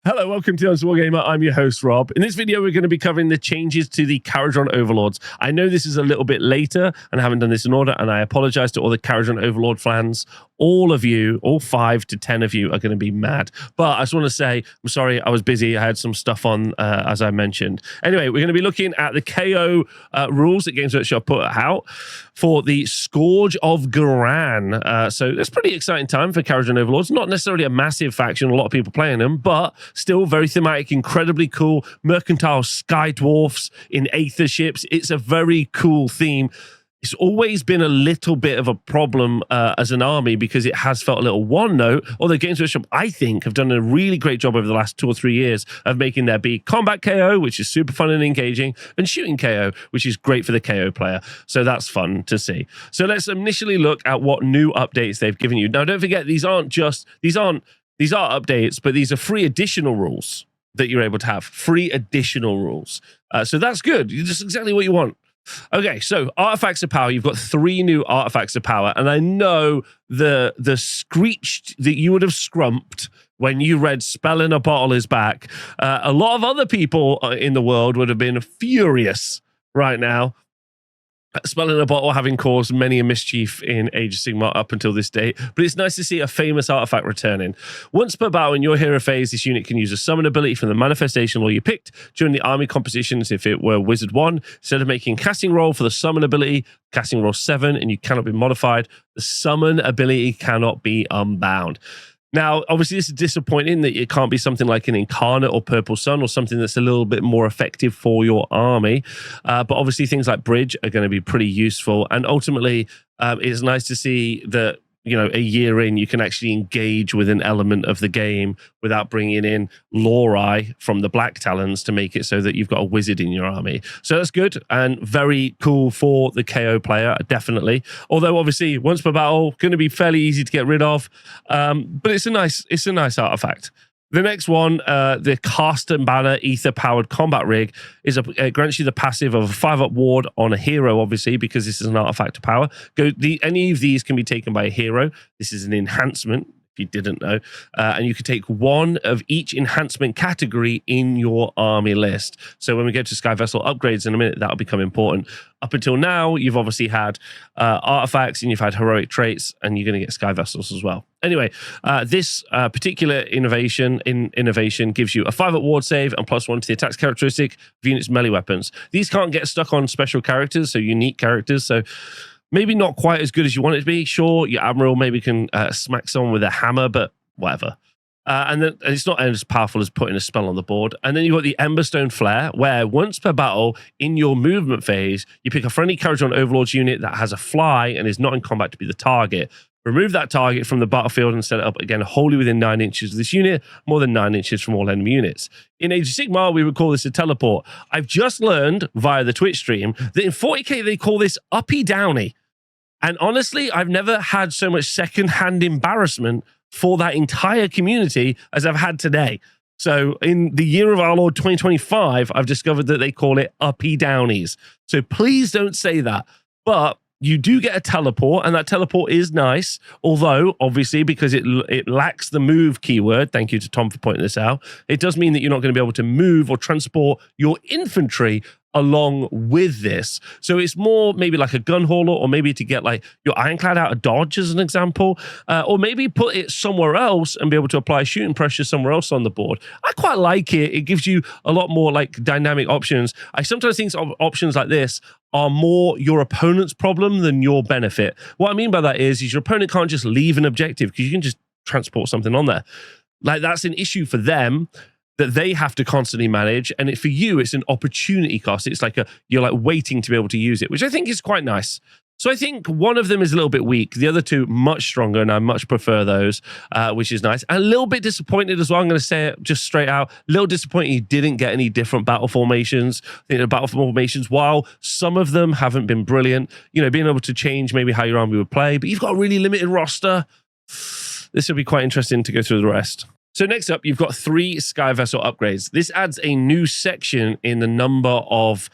Hello, welcome to Wargamer. I'm your host, Rob. In this video, we're going to be covering the changes to the Kharadron Overlords. I know this is a little bit later, and I haven't done this in order, and I apologize to all the Kharadron Overlord fans. All of you, all 5 to 10 of you are going to be mad. But I just want to say, I'm sorry, I was busy. I had some stuff on, as I mentioned. Anyway, we're going to be looking at the KO rules that Games Workshop put out for the Scourge of Ghyran. So it's a pretty exciting time for Kharadron Overlords. Not necessarily a massive faction, a lot of people playing them, but still very thematic, incredibly cool. Mercantile sky dwarfs in aether ships. It's a very cool theme. It's always been a little bit of a problem as an army because it has felt a little one-note, although Games Workshop, I think, have done a really great job over the last 2 or 3 years of making there be combat KO, which is super fun and engaging, and shooting KO, which is great for the KO player. So that's fun to see. So let's initially look at what new updates they've given you. Now, don't forget, these are updates, but these are free additional rules that you're able to have. Free additional rules. So that's good. That's exactly what you want. Okay, so artifacts of power. You've got 3 new artifacts of power, and I know the screech that you would have scrumped when you read "Spell in a Bottle" is back. A lot of other people in the world would have been furious right now. Spell in a Bottle having caused many a mischief in Age of Sigmar up until this date, but it's nice to see a famous artifact returning. Once per battle in your hero phase, this unit can use a summon ability from the manifestation lore you picked during the army compositions if it were Wizard 1. Instead of making casting roll for the summon ability, casting roll 7, and you cannot be modified, the summon ability cannot be unbound. Now, obviously, this is disappointing that it can't be something like an Incarnate or Purple Sun or something that's a little bit more effective for your army. But obviously, things like Bridge are going to be pretty useful. And ultimately, it's nice to see that, you know, a year in, you can actually engage with an element of the game without bringing in Lorei from the Black Talons to make it so that you've got a wizard in your army. So that's good and very cool for the KO player, definitely. Although obviously once per battle, going to be fairly easy to get rid of, but it's a nice artifact. The next one, the Cast and Banner Ether-powered combat rig, it grants you the passive of a 5-up ward on a hero, obviously, because this is an artifact of power. Any of these can be taken by a hero. This is an enhancement, if you didn't know. And you can take 1 of each enhancement category in your army list. So when we go to Sky Vessel upgrades in a minute, that'll become important. Up until now, you've obviously had artifacts and you've had heroic traits, and you're going to get Sky Vessels as well. Anyway, this particular innovation gives you a 5-up ward save and +1 to the attacks characteristic of units' melee weapons. These can't get stuck on special characters, so unique characters. So maybe not quite as good as you want it to be. Sure, your Admiral maybe can smack someone with a hammer, but whatever. And then it's not as powerful as putting a spell on the board. And then you've got the Emberstone Flare, where once per battle in your movement phase, you pick a friendly Kharadron Overlords unit that has a fly and is not in combat to be the target. Remove that target from the battlefield and set it up again wholly within 9 inches of this unit, more than 9 inches from all enemy units. In Age of Sigmar, we would call this a teleport. I've just learned via the Twitch stream that in 40k, they call this uppy downy. And honestly, I've never had so much secondhand embarrassment for that entire community as I've had today. So in the year of our Lord 2025, I've discovered that they call it uppy downies. So please don't say that. But you do get a teleport, and that teleport is nice, although, obviously, because it lacks the move keyword, thank you to Tom for pointing this out, it does mean that you're not going to be able to move or transport your infantry along with this. So it's more maybe like a Gunhauler, or maybe to get like your Ironclad out of dodge as an example, or maybe put it somewhere else and be able to apply shooting pressure somewhere else on the board. I quite like it. It gives you a lot more like dynamic options. I sometimes think options like this are more your opponent's problem than your benefit. What I mean by that is your opponent can't just leave an objective because you can just transport something on there. Like that's an issue for them that they have to constantly manage, and for you, it's an opportunity cost. It's like you're like waiting to be able to use it, which I think is quite nice. So I think one of them is a little bit weak. The other 2 much stronger, and I much prefer those, which is nice. And a little bit disappointed as well. I'm going to say it just straight out. A little disappointed you didn't get any different battle formations. I think the battle formations, while some of them haven't been brilliant, you know, being able to change maybe how your army would play, but you've got a really limited roster. This will be quite interesting to go through the rest. So next up, you've got 3 Sky Vessel upgrades. This adds a new section in the number of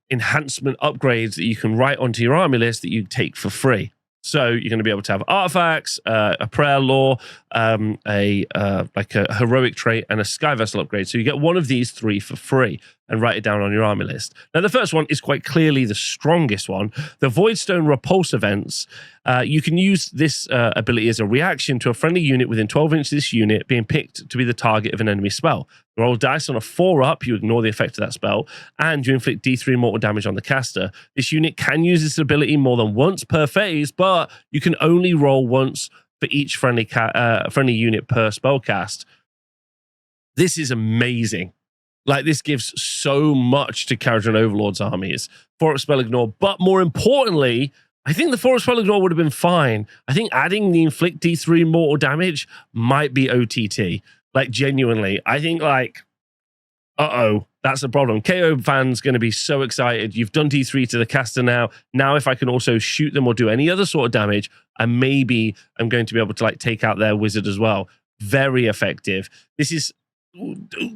enhancement upgrades that you can write onto your army list that you take for free. So you're going to be able to have artifacts, a prayer lore, like a heroic trait, and a sky vessel upgrade. So you get one of these 3 for free and write it down on your army list. Now, the first one is quite clearly the strongest one. The Voidstone Repulse events. You can use this ability as a reaction to a friendly unit within 12 inches of this unit being picked to be the target of an enemy spell. Roll dice on a 4-up, you ignore the effect of that spell, and you inflict D3 mortal damage on the caster. This unit can use this ability more than once per phase, but you can only roll once for each friendly unit per spell cast. This is amazing. Like, this gives so much to Kharadron Overlords armies. 4-up spell ignore, but more importantly, I think the 4-up spell ignore would have been fine. I think adding the inflict D3 mortal damage might be OTT. Like, genuinely, I think, like, that's the problem. KO fans going to be so excited. You've done D3 to the caster now. Now, if I can also shoot them or do any other sort of damage, and maybe I'm going to be able to, like, take out their wizard as well. Very effective. This is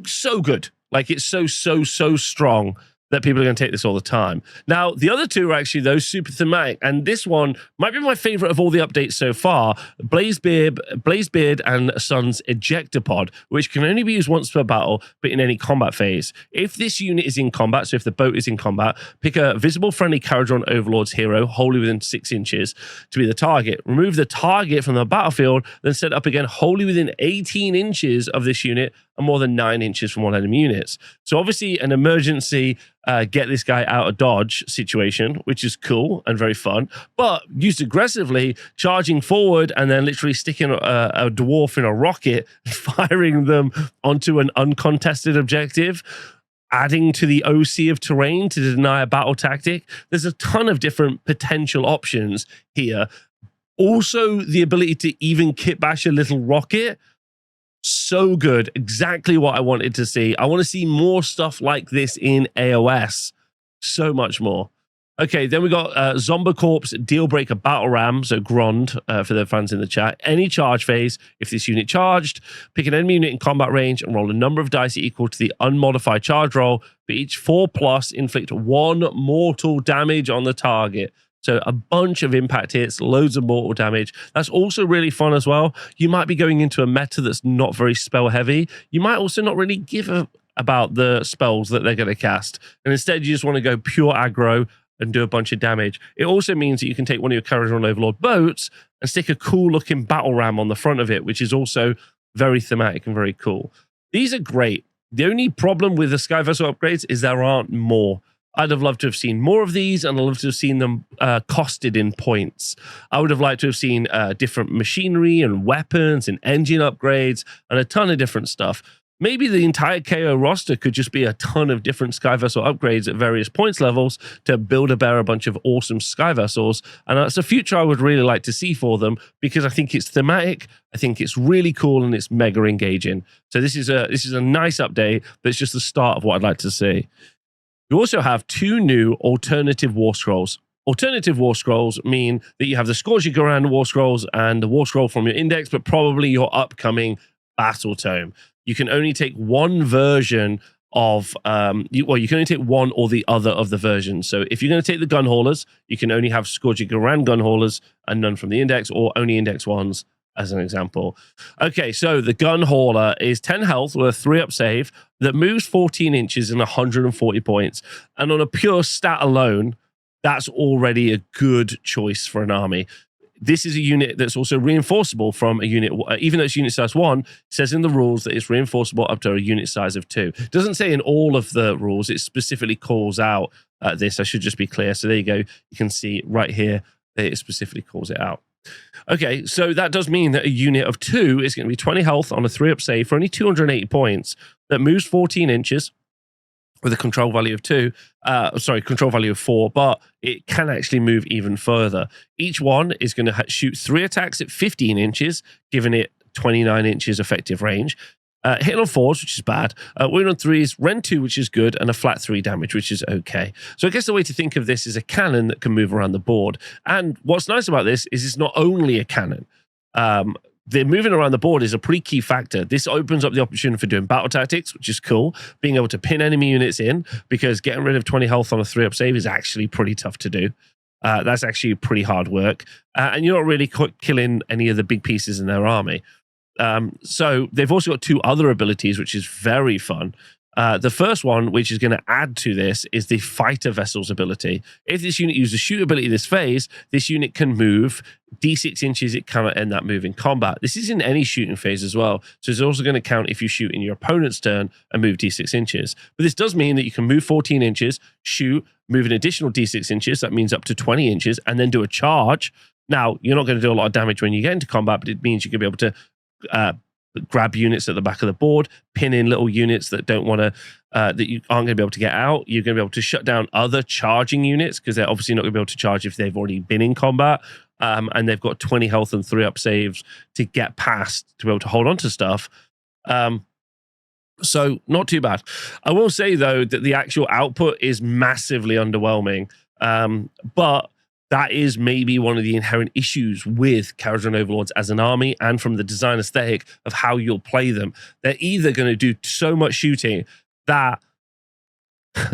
so good. Like, it's so strong that people are going to take this all the time. Now, the other 2 are actually those super thematic, and this one might be my favorite of all the updates so far. Blazebeard and Son's Ejector Pod, which can only be used once per battle, but in any combat phase. If this unit is in combat, so if the boat is in combat, pick a visible friendly Kharadron Overlords hero, wholly within 6 inches, to be the target. Remove the target from the battlefield, then set up again wholly within 18 inches of this unit, and more than 9 inches from all enemy units. So obviously an emergency get this guy out of dodge situation, which is cool and very fun, but used aggressively, charging forward and then literally sticking a dwarf in a rocket, firing them onto an uncontested objective, adding to the OC of terrain to deny a battle tactic. There's a ton of different potential options here. Also, the ability to even kit bash a little rocket. So good. Exactly what I wanted to see. I want to see more stuff like this in AOS. So much more. Okay, then we got Zombicorp's Dealbreaker Battle Ram, so Grond for the fans in the chat. Any charge phase, if this unit charged, pick an enemy unit in combat range and roll a number of dice equal to the unmodified charge roll. For each 4+, inflict 1 mortal damage on the target. So a bunch of impact hits, loads of mortal damage. That's also really fun as well. You might be going into a meta that's not very spell heavy. You might also not really give about the spells that they're going to cast. And instead, you just want to go pure aggro and do a bunch of damage. It also means that you can take one of your Kharadron Overlord boats and stick a cool looking battle ram on the front of it, which is also very thematic and very cool. These are great. The only problem with the Sky Vessel upgrades is there aren't more. I'd have loved to have seen more of these, and I'd love to have seen them costed in points. I would have liked to have seen different machinery and weapons and engine upgrades and a ton of different stuff. Maybe the entire KO roster could just be a ton of different Sky Vessel upgrades at various points levels to build a bunch of awesome Sky Vessels. And that's a future I would really like to see for them, because I think it's thematic, I think it's really cool, and it's mega engaging. So this is a nice update, but it's just the start of what I'd like to see. You also have 2 new alternative war scrolls. Alternative war scrolls mean that you have the Scourge Ghyran war scrolls and the war scroll from your index, but probably your upcoming battle tome. You can only take one version of, you can only take one or the other of the versions. So if you're going to take the Gunhaulers, you can only have Scourge Ghyran Gunhaulers and none from the index, or only index ones, as an example. Okay, so the Gunhauler is 10 health with a 3-up save that moves 14 inches and 140 points. And on a pure stat alone, that's already a good choice for an army. This is a unit that's also reinforceable from a unit, even though it's unit size 1, it says in the rules that it's reinforceable up to a unit size of 2. It doesn't say in all of the rules, it specifically calls out this. I should just be clear. So there you go. You can see right here that it specifically calls it out. Okay, so that does mean that a unit of 2 is going to be 20 health on a 3-up save for only 280 points, that moves 14 inches with a control value of 4, but it can actually move even further. Each one is going to shoot 3 attacks at 15 inches, giving it 29 inches effective range. Hit on 4s, which is bad. Wound on 3s, Rend 2, which is good, and a flat 3 damage, which is okay. So I guess the way to think of this is a cannon that can move around the board. And what's nice about this is it's not only a cannon. The moving around the board is a pretty key factor. This opens up the opportunity for doing battle tactics, which is cool. Being able to pin enemy units in, because getting rid of 20 health on a 3-up save is actually pretty tough to do. That's actually pretty hard work. And you're not really killing any of the big pieces in their army. So they've also got 2 other abilities, which is very fun. The first one, which is going to add to this, is the Fighter Vessels ability. If this unit uses shoot ability this phase, this unit can move d6 inches. It cannot end that move in combat. This is in any shooting phase as well. So it's also going to count if you shoot in your opponent's turn and move d6 inches. But this does mean that you can move 14 inches, shoot, move an additional d6 inches. That means up to 20 inches, and then do a charge. Now, you're not going to do a lot of damage when you get into combat, but it means you can be able to grab units at the back of the board, pin in little units that don't want to, that you aren't going to be able to get out. You're going to be able to shut down other charging units because they're obviously not going to be able to charge if they've already been in combat. And they've got 20 health and 3 up saves to get past to be able to hold on to stuff. So not too bad. I will say though that the actual output is massively underwhelming. But that is maybe one of the inherent issues with Kharadron Overlords as an army and from the design aesthetic of how you'll play them. They're either going to do so much shooting that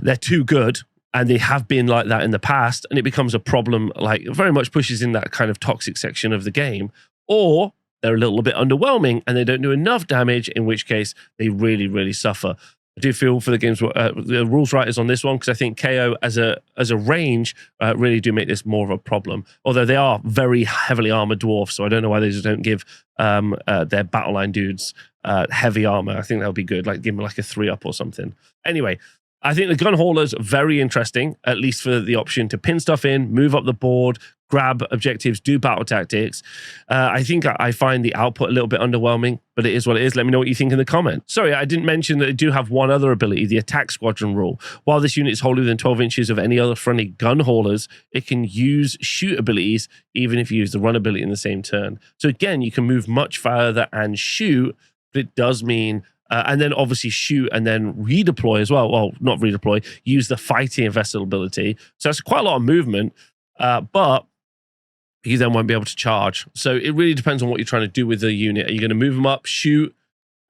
they're too good, and they have been like that in the past, and it becomes a problem, like very much pushes in that kind of toxic section of the game, or they're a little bit underwhelming and they don't do enough damage, in which case they really, really suffer. I do feel for the game's the rules writers on this one, because I think KO as a range really do make this more of a problem. Although they are very heavily armored dwarfs, so I don't know why they just don't give their battle line dudes heavy armor. I think that would be good, like give them like a 3-up or something. Anyway, I think the Gunhauler's very interesting, at least for the option to pin stuff in, move up the board, grab objectives, do battle tactics. I think I find the output a little bit underwhelming, but it is what it is. Let me know what you think in the comments. Sorry, I didn't mention that they do have one other ability, the Attack Squadron rule. While this unit is wholly within 12 inches of any other friendly Gunhaulers, it can use shoot abilities even if you use the run ability in the same turn. So again, you can move much further and shoot, but it does mean and then obviously shoot and then redeploy as well. Well, not redeploy, use the fighting vessel ability. So that's quite a lot of movement, but you then won't be able to charge. So it really depends on what you're trying to do with the unit. Are you going to move them up, shoot,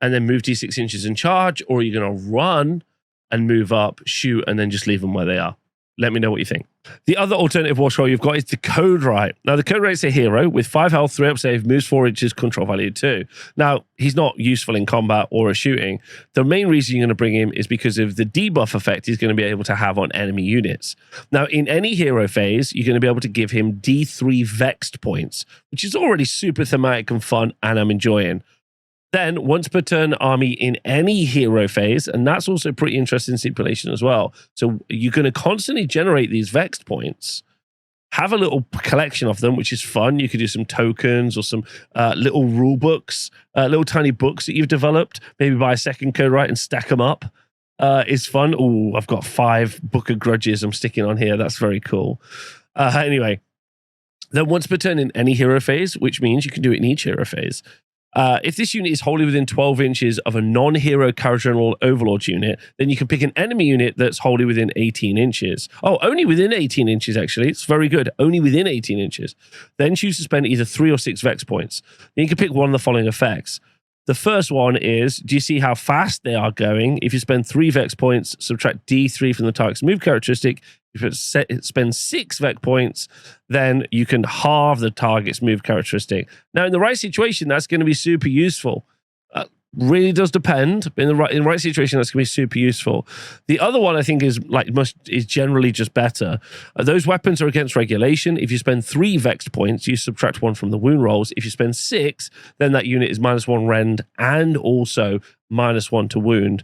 and then move d6 inches and charge? Or are you going to run and move up, shoot, and then just leave them where they are? Let me know what you think. The other alternative warscroll you've got is the Codewright. Now, the Codewright's a hero with 5 health, 3 up save, moves 4 inches, control value 2. Now, he's not useful in combat or a shooting. The main reason you're going to bring him is because of the debuff effect he's going to be able to have on enemy units. Now, in any hero phase, you're going to be able to give him D3 vexed points, which is already super thematic and fun, and I'm enjoying. Then, once per turn army in any hero phase, and that's also pretty interesting stipulation as well. So you're going to constantly generate these vexed points, have a little collection of them, which is fun. You could do some tokens or some little rule books, little tiny books that you've developed. Maybe buy a second Codewright and stack them up. It's fun. Oh, I've got 5 Book of Grudges I'm sticking on here. That's very cool. Anyway, then once per turn in any hero phase, which means you can do it in each hero phase. If this unit is wholly within 12 inches of a non-hero Kharadron Overlords unit, then you can pick an enemy unit that's wholly within 18 inches. Oh, only within 18 inches, actually. It's very good. Only within 18 inches. Then choose to spend either 3 or 6 Vex points. Then you can pick one of the following effects. The first one is, do you see how fast they are going? If you spend 3 Vex points, subtract D3 from the target's move characteristic. If you spend 6 Vex points, then you can halve the target's move characteristic. Now, in the right situation, that's going to be super useful. Really does depend. In the right situation, that's going to be super useful. The other one I think is generally just better. Those weapons are against regulation. If you spend 3 vexed points, you subtract 1 from the wound rolls. If you spend 6, then that unit is -1 rend and also -1 to wound,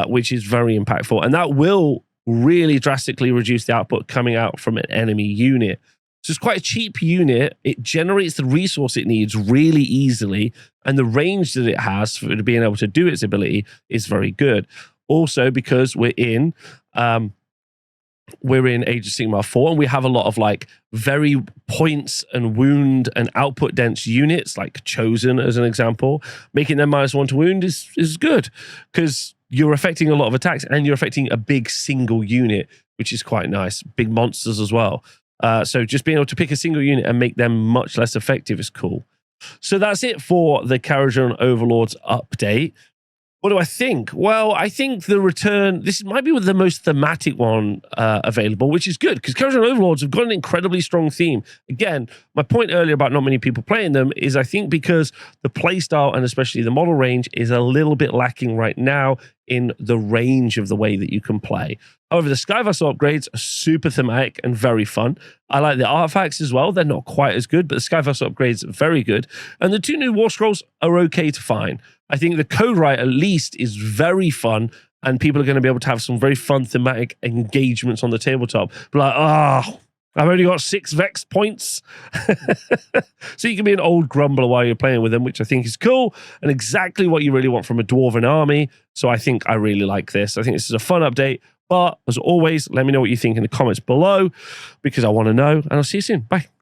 which is very impactful. And that will really drastically reduce the output coming out from an enemy unit. So it's quite a cheap unit. It generates the resource it needs really easily, and the range that it has for it being able to do its ability is very good. Also, because we're in Age of Sigmar 4, and we have a lot of like very points and wound and output dense units, like Chosen as an example. Making them -1 to wound is good because you're affecting a lot of attacks and you're affecting a big single unit, which is quite nice. Big monsters as well. So just being able to pick a single unit and make them much less effective is cool. So that's it for the Kharadron Overlords update. What do I think? Well, I think the return, this might be the most thematic one available, which is good because Kharadron Overlords have got an incredibly strong theme. Again, my point earlier about not many people playing them is I think because the playstyle and especially the model range is a little bit lacking right now in the range of the way that you can play. However, the Sky Vessel upgrades are super thematic and very fun. I like the artifacts as well. They're not quite as good, but the Sky Vessel upgrades are very good. And the 2 new War Scrolls are okay to find. I think the Codewright at least is very fun, and people are going to be able to have some very fun thematic engagements on the tabletop. But like, oh, I've only got 6 Vex points. So you can be an old grumbler while you're playing with them, which I think is cool and exactly what you really want from a Dwarven army. So I think I really like this. I think this is a fun update. But as always, let me know what you think in the comments below because I want to know, and I'll see you soon. Bye.